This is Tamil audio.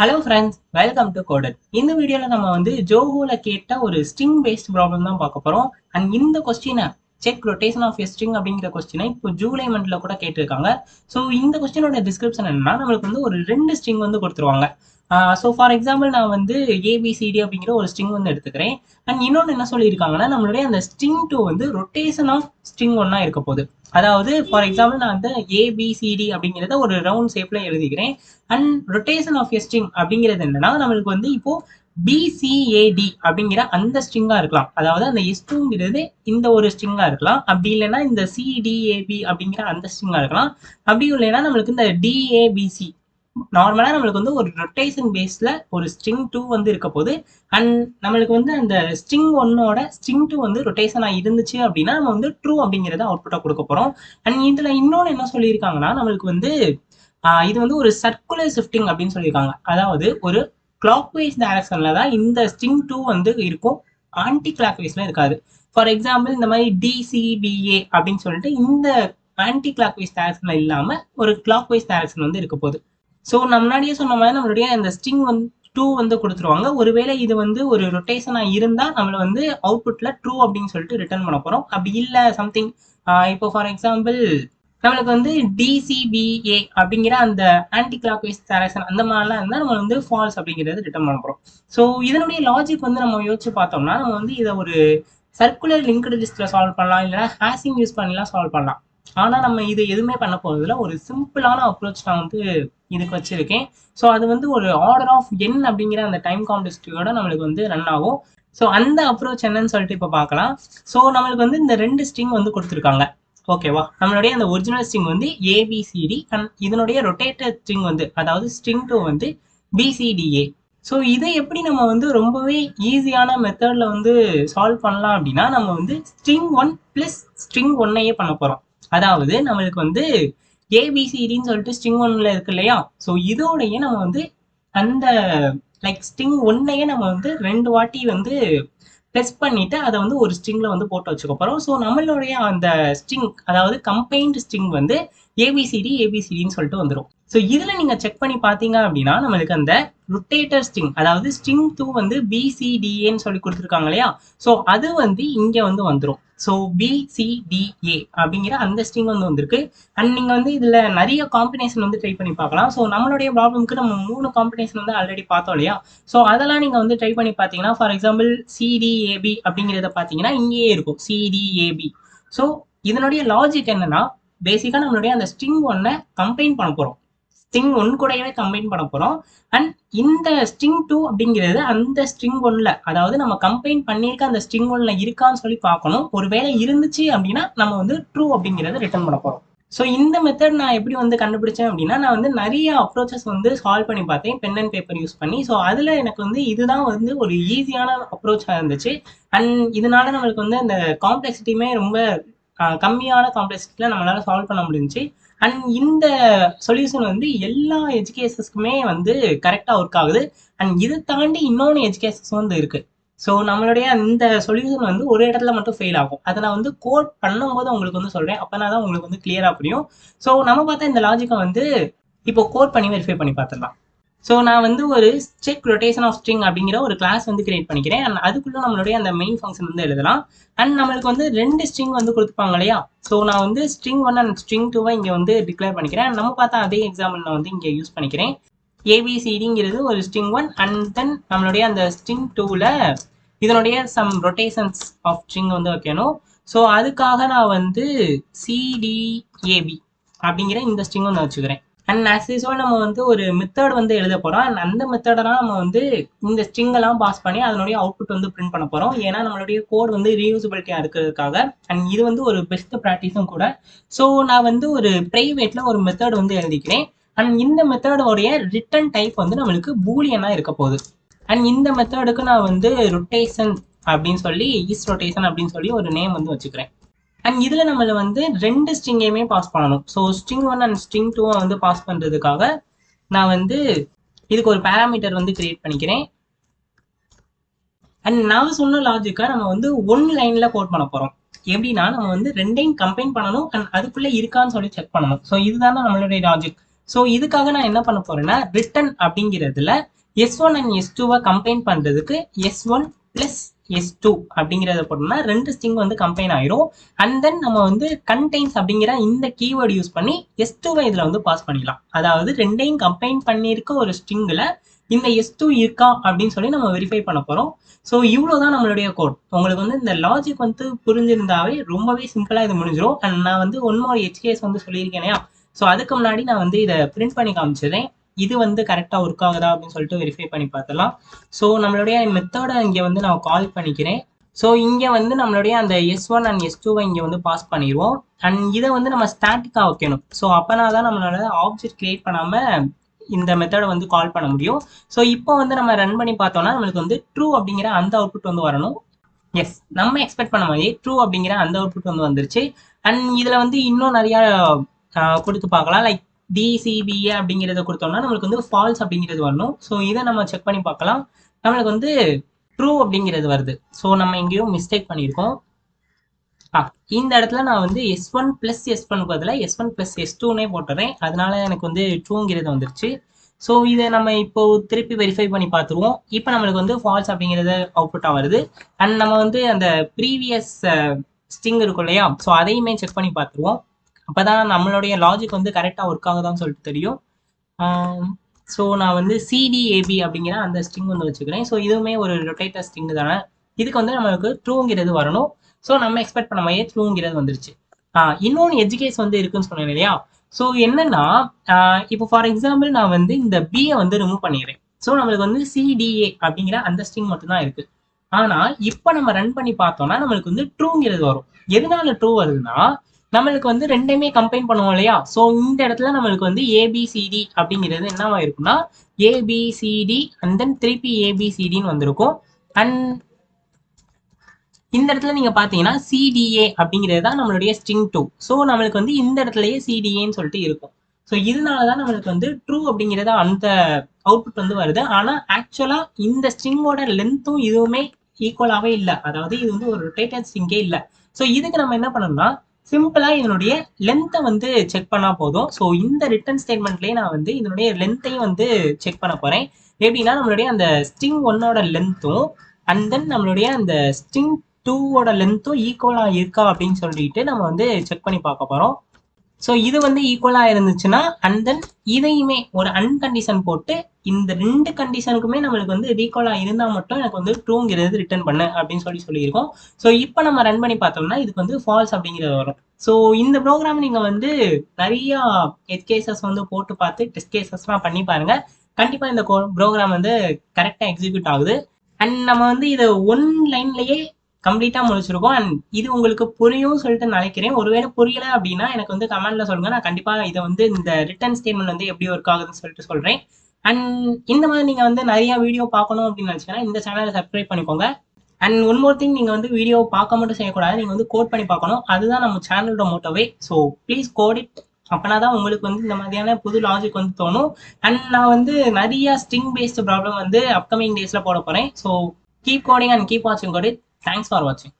Hello friends, welcome to coded. இந்த வீடியோவில் நம்ம வந்து ஜோஹோவில் கேட்ட ஒரு ஸ்ட்ரிங் பேஸ்ட் ப்ராப்ளம் தான் பார்க்க போகிறோம். அண்ட் இந்த கொஸ்டினை check rotation of a string அப்படிங்கிற கொஸ்டினை இப்போ ஜூலை மந்த்ல கூட கேட்டிருக்காங்க. ஸோ இந்த கொஸ்டினோட டிஸ்கிரிப்ஷன் என்னன்னா, நம்மளுக்கு வந்து ஒரு ரெண்டு ஸ்ட்ரிங் வந்து கொடுத்துருவாங்க. ஸோ ஃபார் எக்ஸாம்பிள் நான் வந்து ஏபிசிடி அப்படிங்கிற ஒரு ஸ்ட்ரிங் வந்து எடுத்துக்கிறேன். அண்ட் இன்னொன்று என்ன சொல்லியிருக்காங்கன்னா, நம்மளுடைய அந்த ஸ்ட்ரிங் டூ வந்து ரொட்டேஷன் ஆஃப் ஸ்ட்ரிங் ஒன்னா இருக்க போகுது. அதாவது ஃபார் எக்ஸாம்பிள் நான் வந்து ஏபிசிடி அப்படிங்கிறத ஒரு ரவுண்ட் ஷேப்ல எழுதிக்கிறேன். And rotation of a string அப்படிங்கிறது என்னன்னா, நம்மளுக்கு வந்து இப்போ பிசிஏடி அப்படிங்கிற அந்த ஸ்ட்ரிங்கா இருக்கலாம். அதாவது அந்த எஸ்டுங்கிறது இந்த ஒரு ஸ்ட்ரிங்கா இருக்கலாம். அப்படி இல்லைன்னா இந்த சிடிஏபி அப்படிங்கிற அந்த ஸ்ட்ரிங்கா இருக்கலாம். அப்படி இல்லைன்னா நம்மளுக்கு இந்த டிஏபிசி நார்மலா நம்மளுக்கு வந்து ஒரு ரொட்டேஷன் பேஸ்ல ஒரு ஸ்ட்ரிங் டூ வந்து இருக்க போது. அண்ட் நம்மளுக்கு வந்து அந்த ஸ்ட்ரிங் ஒன்னோட ஸ்ட்ரிங் டூ வந்து ரொட்டேஷனா இருந்துச்சு அப்படின்னா நம்ம வந்து ட்ரூ அப்படிங்கிறத அவுட்புட்டா கொடுக்க போறோம். அண்ட் இதுல இன்னொன்னு என்ன சொல்லியிருக்காங்கன்னா, நம்மளுக்கு வந்து இது வந்து ஒரு சர்க்குலர் ஷிஃப்டிங் அப்படின்னு சொல்லியிருக்காங்க. அதாவது ஒரு கிளாக் வைஸ் டைரக்ஷன்ல தான் இந்த ஸ்ட்ரிங் டூ வந்து இருக்கும், ஆன்டி கிளாக் வைஸ்ல இருக்காது. ஃபார் எக்ஸாம்பிள் இந்த மாதிரி டிசிபிஏ அப்படின்னு சொல்லிட்டு இந்த ஆன்டி கிளாக் வைஸ் டைரக்ஷன்ல இல்லாம ஒரு கிளாக் வைஸ் டைரக்ஷன் வந்து இருக்க போகுது. ஸோ நான் முன்னாடியே சொன்ன மாதிரி நம்மளுடைய அந்த ஸ்ட்ரிங் வந்து டூ வந்து கொடுத்துருவாங்க. ஒருவேளை இது வந்து ஒரு ரொட்டேஷனா இருந்தா நம்மள வந்து அவுட்புட்ல ட்ரூ அப்படின்னு சொல்லிட்டு ரிட்டர்ன் பண்ண போறோம். அப்படி இல்லை சம்திங் இப்போ ஃபார் எக்ஸாம்பிள் நம்மளுக்கு வந்து டிசிபிஏ அப்படிங்கிற அந்த ஆன்டி கிளாக் வைஸ் டைரக்ஷன் அந்த மாதிரிலாம் இருந்தால் நம்ம வந்து ஃபால்ஸ் அப்படிங்கிறது ரிட்டர்ன் பண்ண போறோம். ஸோ இதனுடைய லாஜிக் வந்து நம்ம யோசிச்சு பார்த்தோம்னா, நம்ம வந்து இதை ஒரு சர்க்குலர் லிங்க்டு லிஸ்ட்ல சால்வ் பண்ணலாம், இல்லைன்னா ஹேஷிங் யூஸ் பண்ணிலாம் சால்வ் பண்ணலாம். ஆனா நம்ம இது எதுவுமே பண்ண போறதுல ஒரு சிம்பிளான அப்ரோச் நான் வந்து இதுக்கு வச்சிருக்கேன். ஸோ அது வந்து ஒரு ஆர்டர் ஆஃப் என் அப்படிங்கிற அந்த டைம் காம்ப்ளெக்சிட்டியோட நம்மளுக்கு வந்து ரன் ஆகும். ஸோ அந்த அப்ரோச் என்னன்னு சொல்லிட்டு இப்போ பார்க்கலாம். ஸோ நம்மளுக்கு வந்து இந்த ரெண்டு ஸ்ட்ரிங் வந்து கொடுத்துருக்காங்க. ஓகேவா, நம்மளுடைய அந்த ஒரிஜினல் ஸ்ட்ரிங் வந்து ஏபிசிடி அண்ட் இதனுடைய ரொட்டேட்டட் ஸ்ட்ரிங் வந்து அதாவது ஸ்ட்ரிங் டூ வந்து பிசிடிஏ. ஸோ இதை எப்படி நம்ம வந்து ரொம்பவே ஈஸியான மெத்தட்ல வந்து சால்வ் பண்ணலாம் அப்படின்னா, நம்ம வந்து ஸ்ட்ரிங் ஒன் பிளஸ் ஸ்ட்ரிங் ஒன்னையே பண்ண போறோம். அதாவது நம்மளுக்கு வந்து ஏபிசிடின்னு சொல்லிட்டு ஸ்ட்ரிங் ஒன்ல இருக்கு இல்லையா, ஸோ இதோடையே நம்ம வந்து அந்த லைக் ஸ்ட்ரிங் ஒன்னையே நம்ம வந்து ரெண்டு வாட்டி வந்து ப்ளஸ் பண்ணிட்டு அதை வந்து ஒரு ஸ்ட்ரிங்ல வந்து போட்டு வச்சுக்க போறோம். ஸோ நம்மளுடைய அந்த ஸ்ட்ரிங் அதாவது கம்பைன்டு ஸ்ட்ரிங் வந்து ஏபிசிடின்னு சொல்லிட்டு வந்துடும். ஸோ இதுல நீங்க செக் பண்ணி பாத்தீங்க அப்படின்னா, நம்மளுக்கு அந்த ரொட்டேட்டர் ஸ்ட்ரிங் அதாவது ஸ்ட்ரிங் டூ வந்து பிசிடிஏன்னு சொல்லி கொடுத்துருக்காங்க இல்லையா, ஸோ அது வந்து இங்க வந்து வந்துடும். ஸோ பிசிடிஏ அப்படிங்கிற அந்த ஸ்ட்ரிங் வந்து வந்திருக்கு. அண்ட் நீங்க வந்து இதுல நிறைய காம்பினேஷன் வந்து ட்ரை பண்ணி பார்க்கலாம். ஸோ நம்மளுடைய ப்ராப்ளம்க்கு நம்ம 3 காம்பினேஷன் வந்து ஆல்ரெடி பார்த்தோம் இல்லையா, ஸோ அதெல்லாம் நீங்க வந்து ட்ரை பண்ணி பார்த்தீங்கன்னா, ஃபார் எக்ஸாம்பிள் சிடிஏபி அப்படிங்கிறத பார்த்தீங்கன்னா இங்கேயே இருக்கும் சிடிஏபி. ஸோ இதனுடைய லாஜிக் என்னன்னா, பேசிக்கா நம்மளுடைய அந்த ஸ்ட்ரிங் ஒன்னை கம்பைன் பண்ண போறோம், ஸ்ட்ரிங் ஒன் கூடவே கம்பைன் பண்ண போறோம். அண்ட் இந்த ஸ்ட்ரிங் டூ அப்படிங்கிறது அந்த ஸ்ட்ரிங் ஒன்ல அதாவது நம்ம கம்பைன் பண்ணியிருக்க அந்த ஸ்ட்ரிங் ஒன்ல இருக்கான்னு சொல்லி பார்க்கணும். ஒருவேளை இருந்துச்சு அப்படின்னா நம்ம வந்து ட்ரூ அப்படிங்கிறத ரிட்டர்ன் பண்ண போறோம். ஸோ இந்த மெத்தட் நான் எப்படி வந்து கண்டுபிடிச்சேன் அப்படின்னா, நான் வந்து நிறைய அப்ரோச்சஸ் வந்து சால்வ் பண்ணி பார்த்தேன் பென் அண்ட் பேப்பர் யூஸ் பண்ணி. ஸோ அதில் எனக்கு வந்து இதுதான் வந்து ஒரு ஈஸியான அப்ரோச்சாக இருந்துச்சு. அண்ட் இதனால நம்மளுக்கு வந்து அந்த காம்ப்ளெக்சிட்டியுமே ரொம்ப கம்மியான காம்ப்ளெக்சிட்டியில் நம்மளால சால்வ் பண்ண முடிஞ்சுச்சு. அண்ட் இந்த சொல்யூஷன் வந்து எல்லா எஜுகேஷன்ஸ்க்குமே வந்து கரெக்டாக ஒர்க் ஆகுது. அண்ட் இதை தாண்டி இன்னொன்று எஜுகேஷன்ஸ் வந்து இருக்கு. ஸோ நம்மளுடைய இந்த சொல்யூஷன் வந்து ஒரு இடத்துல மட்டும் ஃபெயில் ஆகும். அதை நான் வந்து கோட் பண்ணும்போது உங்களுக்கு வந்து சொல்றேன், அப்பனா தான் உங்களுக்கு வந்து கிளியரா புரியும். ஸோ நம்ம பார்த்தா இந்த லாஜிக்கை வந்து இப்போ கோட் பண்ணி வெரிஃபை பண்ணி பார்த்துடலாம். ஸோ நான் வந்து ஒரு செக் ரொட்டேஷன் ஆஃப் ஸ்ட்ரிங் அப்படிங்கிற ஒரு கிளாஸ் வந்து கிரியேட் பண்ணிக்கிறேன். அண்ட் அதுக்குள்ள நம்மளுடைய அந்த மெயின் ஃபங்க்ஷன் வந்து எழுதலாம். அண்ட் நம்மளுக்கு வந்து ரெண்டு ஸ்ட்ரிங் வந்து கொடுத்துப்பாங்க இல்லையா, ஸோ நான் வந்து ஸ்ட்ரிங் ஒன் அண்ட் ஸ்ட்ரிங் டூவை இங்கே வந்து டிக்ளேர் பண்ணிக்கிறேன். நம்ம பார்த்தா அதே எக்ஸாம்பிள் நான் வந்து இங்கே யூஸ் பண்ணிக்கிறேன். ஏபிசிடிங்கிறது ஒரு ஸ்ட்ரிங் ஒன் அண்ட் தென் நம்மளுடைய அந்த ஸ்ட்ரிங் டூவில் இதனுடைய சம் ரொட்டேஷன்ஸ் ஆஃப் ஸ்ட்ரிங் வந்து வைக்கணும். ஸோ அதுக்காக நான் வந்து சிடிஏபி அப்படிங்கிற இந்த ஸ்ட்ரிங் வந்து வச்சுக்கிறேன். அண்ட் ஆஸ் யூஸ்வல் நம்ம வந்து ஒரு மெத்தட் வந்து எழுத போறோம். அண்ட் அந்த மெத்தடெல்லாம் நம்ம வந்து இந்த ஸ்ட்ரிங் எல்லாம் பாஸ் பண்ணி அதனுடைய அவுட்புட் வந்து பிரிண்ட் பண்ண போறோம். ஏன்னா நம்மளுடைய கோட் வந்து ரீயூசபிலிட்டியா இருக்கிறதுக்காக. அண்ட் இது வந்து ஒரு பெஸ்ட் ப்ராக்டிஸும் கூட. ஸோ நான் வந்து ஒரு பிரைவேட்ல ஒரு மெத்தட் வந்து எழுதிக்கிறேன். அண்ட் இந்த மெத்தடோடைய ரிட்டர்ன் டைப் வந்து நம்மளுக்கு பூலியனா இருக்க போகுது. அண்ட் இந்த மெத்தடுக்கு நான் வந்து ரொட்டேஷன் அப்படின்னு சொல்லி இஸ் ரொட்டேஷன் அப்படின்னு சொல்லி ஒரு நேம் வந்து வச்சுக்கிறேன். அண்ட் இதுல நம்மள வந்து ரெண்டு ஸ்ட்ரிங்கையுமே பாஸ் பண்ணணும். So string one and string டூவை வந்து பாஸ் பண்றதுக்காக நான் வந்து இதுக்கு ஒரு பேராமீட்டர் வந்து கிரியேட் பண்ணிக்கிறேன். அண்ட் நான் சொன்ன லாஜிக்கை நம்ம வந்து ஒன் லைன்ல கோட் பண்ண போறோம். எப்படின்னா நம்ம வந்து ரெண்டையும் கம்பைன் பண்ணணும் அண்ட் அதுக்குள்ள இருக்கான்னு சொல்லி செக் பண்ணணும். ஸோ இதுதான் நம்மளுடைய லாஜிக். ஸோ இதுக்காக நான் என்ன பண்ண போறேன்னா ரிட்டன் அப்படிங்கிறதுல S1 அண்ட் S2 கம்பைன் பண்றதுக்கு S1 பிளஸ் S2 அப்படிங்கிறத போட்டோம்னா ரெண்டு ஸ்ட்ரிங் வந்து கம்பைன் ஆயிரும். அண்ட் தென் நம்ம வந்து கண்டெய்ன்ஸ் அப்படிங்கிற இந்த கீவேர்டு யூஸ் பண்ணி S2 இதுல வந்து பாஸ் பண்ணிடலாம். அதாவது ரெண்டையும் கம்பைன் பண்ணியிருக்க ஒரு ஸ்ட்ரிங்ல இந்த S2 இருக்கா அப்படின்னு சொல்லி நம்ம வெரிஃபை பண்ண போறோம். ஸோ இவ்வளோதான் நம்மளுடைய கோட். உங்களுக்கு வந்து இந்த லாஜிக் வந்து புரிஞ்சிருந்தாவே ரொம்பவே சிம்பிளா இது முடிஞ்சிடும். அண்ட் நான் வந்து ஒன் மோர் HKS வந்து சொல்லியிருக்கேனே, ஸோ அதுக்கு முன்னாடி நான் வந்து இதை பிரிண்ட் பண்ணி காமிச்சிடுறேன். இது வந்து கரெக்டாக ஒர்க் ஆகுதா அப்படின்னு சொல்லிட்டு வெரிஃபை பண்ணி பார்த்தலாம். ஸோ நம்மளுடைய மெத்தடை இங்கே வந்து நான் கால் பண்ணிக்கிறேன். ஸோ இங்கே வந்து நம்மளுடைய அந்த S1 அண்ட் S2 இங்கே வந்து பாஸ் பண்ணிடுவோம். அண்ட் இதை வந்து நம்ம ஸ்டாட்டிக்காக வைக்கணும். ஸோ அப்போனா தான் நம்மளால ஆப்ஜெக்ட் கிரியேட் பண்ணாமல் இந்த மெத்தடை வந்து கால் பண்ண முடியும். ஸோ இப்போ வந்து நம்ம ரன் பண்ணி பார்த்தோம்னா நம்மளுக்கு வந்து ட்ரூ அப்படிங்கிற அந்த அவுட்புட் வந்து வரணும். எஸ், நம்ம எக்ஸ்பெக்ட் பண்ண மாதிரி ட்ரூ அப்படிங்கிற அந்த அவுட்புட் வந்து வந்துருச்சு. அண்ட் இதில் வந்து இன்னும் நிறையா கொடுத்து பார்க்கலாம். லைக் DCBA அப்படிங்கிறத கொடுத்தோம்னா நம்மளுக்கு வந்து ஃபால்ஸ் அப்படிங்கிறது வரணும். ஸோ இதை நம்ம செக் பண்ணி பார்க்கலாம். நம்மளுக்கு வந்து ட்ரூ அப்படிங்கிறது வருது. ஸோ நம்ம எங்கேயும் மிஸ்டேக் பண்ணியிருக்கோம். இந்த இடத்துல நான் வந்து S1 பிளஸ் S1 பதிலாக S1 பிளஸ் S2னே போட்டுறேன். அதனால எனக்கு வந்து ட்ரூங்கிறது வந்துருச்சு. ஸோ இதை நம்ம இப்போ திருப்பி வெரிஃபை பண்ணி பார்த்துருவோம். இப்போ நம்மளுக்கு வந்து ஃபால்ஸ் அப்படிங்கிறது அவுட்புட்டாக வருது. அண்ட் நம்ம வந்து அந்த ப்ரீவியஸ் ஸ்ட்ரிங் இருக்கும் இல்லையா, ஸோ அதையுமே செக் பண்ணி பார்த்துருவோம். அப்போதான் நம்மளுடைய லாஜிக் வந்து கரெக்டாக ஒர்க் ஆகுதான்னு சொல்லிட்டு தெரியும். ஸோ நான் வந்து CDAB அப்படிங்கிற அந்த ஸ்ட்ரிங் வந்து வச்சுக்கிறேன். ஸோ இதுவுமே ஒரு ரொட்டேட்டர் ஸ்ட்ரிங் தானே, இதுக்கு வந்து நம்மளுக்கு ட்ரூங்கிறது வரணும். ஸோ நம்ம எக்ஸ்பெக்ட் பண்ண மாதிரியே ட்ரூங்கிறது வந்துருச்சு. இன்னொன்று எஜுகேஸ் வந்து இருக்குன்னு சொன்னேன் இல்லையா. ஸோ என்னன்னா இப்போ ஃபார் எக்ஸாம்பிள் நான் வந்து இந்த பியை வந்து ரிமூவ் பண்ணிடுறேன். ஸோ நம்மளுக்கு வந்து CDA அப்படிங்கிற அந்த ஸ்ட்ரிங் மட்டும்தான் இருக்கு. ஆனால் இப்போ நம்ம ரன் பண்ணி பார்த்தோம்னா நம்மளுக்கு வந்து ட்ரூங்கிறது வரும். எதனால ட்ரூ வருதுன்னா நம்மளுக்கு வந்து ரெண்டையுமே கம்பைன் பண்ணுவோம் இல்லையா. ஸோ இந்த இடத்துல நம்மளுக்கு வந்து ABCD அப்படிங்கிறது என்னவா இருக்குன்னா ABCD அண்ட் தென் திருப்பி ABCDன்னு வந்திருக்கும். அண்ட் இந்த இடத்துல நீங்க பாத்தீங்கன்னா CDA அப்படிங்கிறது தான் நம்மளுடைய ஸ்ட்ரிங் 2. ஸோ நம்மளுக்கு வந்து இந்த இடத்துலயே CDAன்னு சொல்லிட்டு இருக்கும். ஸோ இதனாலதான் நம்மளுக்கு வந்து ட்ரூ அப்படிங்கிறத அந்த அவுட்புட் வந்து வருது. ஆனா ஆக்சுவலா இந்த ஸ்ட்ரிங்கோட லென்த்தும் இதுவுமே ஈக்குவலாவே இல்லை. அதாவது இது வந்து ஒரு ரொட்டேட்டட் ஸ்ட்ரிங்கே இல்லை. ஸோ இதுக்கு நம்ம என்ன பண்ணணும்னா சிம்பிளா இதனுடைய லென்த்தை வந்து செக் பண்ணா போதும். ஸோ இந்த ரிட்டர்ன் ஸ்டேட்மெண்ட்லயே நான் வந்து இதனுடைய லென்த்தையும் வந்து செக் பண்ண போறேன். எப்படின்னா நம்மளுடைய அந்த ஸ்ட்ரிங் 1ஓட லென்த்தும் அண்ட் தென் நம்மளுடைய அந்த ஸ்ட்ரிங் 2ஓட லென்த்தும் ஈக்குவலா இருக்கா அப்படின்னு சொல்லிட்டு நம்ம வந்து செக் பண்ணி பார்க்க போறோம். ஸோ இது வந்து ஈக்குவலா இருந்துச்சுன்னா அண்ட் தென் இதையுமே ஒரு அன்கண்டிஷன் போட்டு இந்த ரெண்டு கண்டிஷனுக்குமே நம்மளுக்கு வந்து ஈக்குவலா இருந்தால் மட்டும் எனக்கு வந்து ட்ரூங்கிறது ரிட்டர்ன் பண்ணு அப்படின்னு சொல்லியிருக்கோம். ஸோ இப்போ நம்ம ரன் பண்ணி பார்த்தோம்னா இதுக்கு வந்து ஃபால்ஸ் அப்படிங்கிறது வரும். ஸோ இந்த ப்ரோக்ராம் நீங்க வந்து நிறைய எட் கேசஸ் வந்து போட்டு பார்த்து டெஸ்ட் கேசஸ்லாம் பண்ணி பாருங்க. கண்டிப்பா இந்த ப்ரோக்ராம் வந்து கரெக்டாக எக்ஸிக்யூட் ஆகுது. அண்ட் நம்ம வந்து இதை ஒன் லைன்லயே கம்ப்ளீட்டா முடிச்சிருக்கோம். அண்ட் இது உங்களுக்கு புரியும் சொல்லிட்டு நினைக்கிறேன். ஒருவேளை புரியல அப்படின்னா எனக்கு வந்து கமெண்ட்ல சொல்லுங்க. நான் கண்டிப்பா இதை வந்து இந்த ரிட்டர்ன் ஸ்டேட்மெண்ட் வந்து எப்படி ஒர்க் ஆகுதுன்னு சொல்லிட்டு சொல்றேன். அண்ட் இந்த மாதிரி நீங்க வந்து நிறைய வீடியோ பார்க்கணும் அப்படின்னு நினைச்சீங்கன்னா இந்த சேனலை சப்ஸ்கிரைப் பண்ணிக்கோங்க. அண்ட் ஒன் மோர் திங், நீங்க வந்து வீடியோ பார்க்க மட்டும் செய்யக்கூடாது, நீங்க வந்து கோட் பண்ணி பார்க்கணும். அதுதான் நம்ம சேனலோட மோட்டோவே. So please code it. அப்பனா தான் உங்களுக்கு வந்து இந்த மாதிரியான புது லாஜிக் வந்து தோணும். அண்ட் நான் வந்து நிறைய ஸ்ட்ரிங் பேஸ்டு ப்ராப்ளம் வந்து அப்கமிங் டேஸ்ல போட போறேன். So keep coding and keep வாட்சிங் code it. Thanks for watching.